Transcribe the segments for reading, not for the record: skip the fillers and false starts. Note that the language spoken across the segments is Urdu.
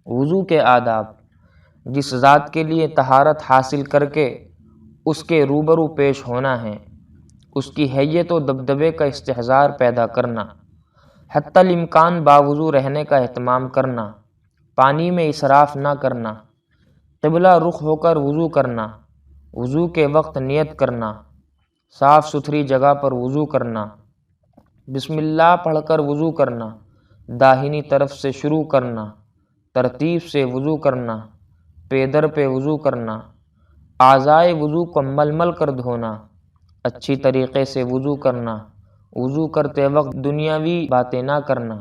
وضو کے آداب۔ جس ذات کے لیے طہارت حاصل کر کے اس کے روبرو پیش ہونا ہے، اس کی حیت و دبدبے کا استحضار پیدا کرنا، حتی الامکان باوضو رہنے کا اہتمام کرنا، پانی میں اسراف نہ کرنا، قبلہ رخ ہو کر وضو کرنا، وضو کے وقت نیت کرنا، صاف ستھری جگہ پر وضو کرنا، بسم اللہ پڑھ کر وضو کرنا، داہنی طرف سے شروع کرنا، ترتیب سے وضو کرنا، پیدر پہ وضو کرنا، اعضائے وضو کو مل کر دھونا، اچھی طریقے سے وضو کرنا، وضو کرتے وقت دنیاوی باتیں نہ کرنا،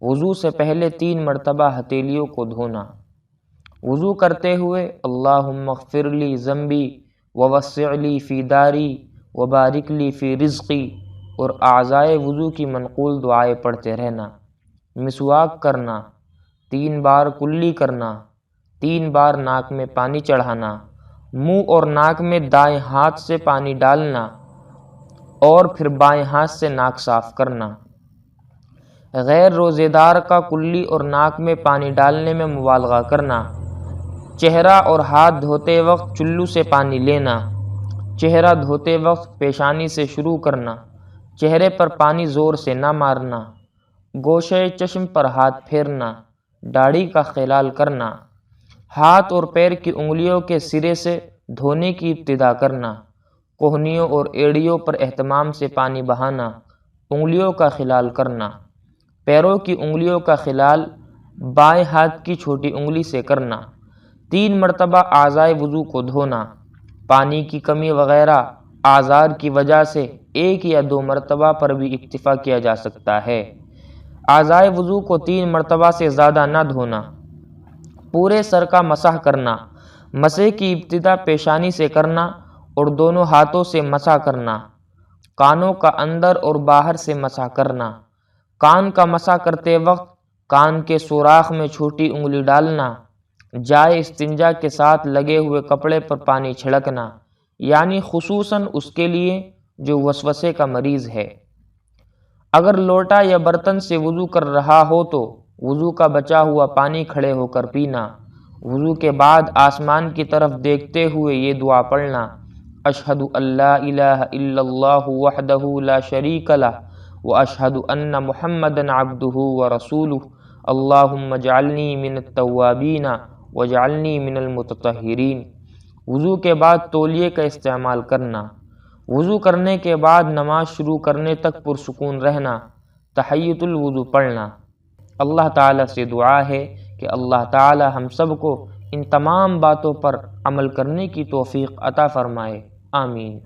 وضو سے پہلے 3 مرتبہ ہتھیلیوں کو دھونا، وضو کرتے ہوئے اللہم اغفر لی ذنبی ووسع لی فی داری وبارک لی فی رزقی اور اعضائے وضو کی منقول دعائیں پڑھتے رہنا، مسواک کرنا، 3 بار کلی کرنا، 3 بار ناک میں پانی چڑھانا، منہ اور ناک میں دائیں ہاتھ سے پانی ڈالنا اور پھر بائیں ہاتھ سے ناک صاف کرنا۔ غیر روزے دار کا کلی اور ناک میں پانی ڈالنے میں مبالغہ کرنا۔ چہرہ اور ہاتھ دھوتے وقت چلو سے پانی لینا، چہرہ دھوتے وقت پیشانی سے شروع کرنا، چہرے پر پانی زور سے نہ مارنا، گوشے چشم پر ہاتھ پھیرنا، داڑھی کا خلال کرنا، ہاتھ اور پیر کی انگلیوں کے سرے سے دھونے کی ابتدا کرنا، کوہنیوں اور ایڑیوں پر اہتمام سے پانی بہانا، انگلیوں کا خلال کرنا، پیروں کی انگلیوں کا خلال بائیں ہاتھ کی چھوٹی انگلی سے کرنا، 3 مرتبہ اعضائے وضو کو دھونا، پانی کی کمی وغیرہ اعذار کی وجہ سے 1 یا 2 مرتبہ پر بھی اکتفا کیا جا سکتا ہے۔ اعضائے وضو کو 3 مرتبہ سے زیادہ نہ دھونا۔ پورے سر کا مسح کرنا، مسح کی ابتدا پیشانی سے کرنا اور دونوں ہاتھوں سے مسح کرنا، کانوں کا اندر اور باہر سے مسح کرنا، کان کا مسح کرتے وقت کان کے سوراخ میں چھوٹی انگلی ڈالنا، جائے استنجا کے ساتھ لگے ہوئے کپڑے پر پانی چھڑکنا، یعنی خصوصاً اس کے لیے جو وسوسے کا مریض ہے۔ اگر لوٹا یا برتن سے وضو کر رہا ہو تو وضو کا بچا ہوا پانی کھڑے ہو کر پینا۔ وضو کے بعد آسمان کی طرف دیکھتے ہوئے یہ دعا پڑھنا، اشہد ان لا الہ الا اللہ وحدہ لا شریک لہ واشہد ان محمدا عبدہ ورسولہ اللہم اجعلنی من التوابین واجعلنی من المتطہرین۔ وضو کے بعد تولیے کا استعمال کرنا۔ وضو کرنے کے بعد نماز شروع کرنے تک پرسکون رہنا، تحیۃ الوضو پڑھنا۔ اللہ تعالیٰ سے دعا ہے کہ اللہ تعالیٰ ہم سب کو ان تمام باتوں پر عمل کرنے کی توفیق عطا فرمائے، آمین۔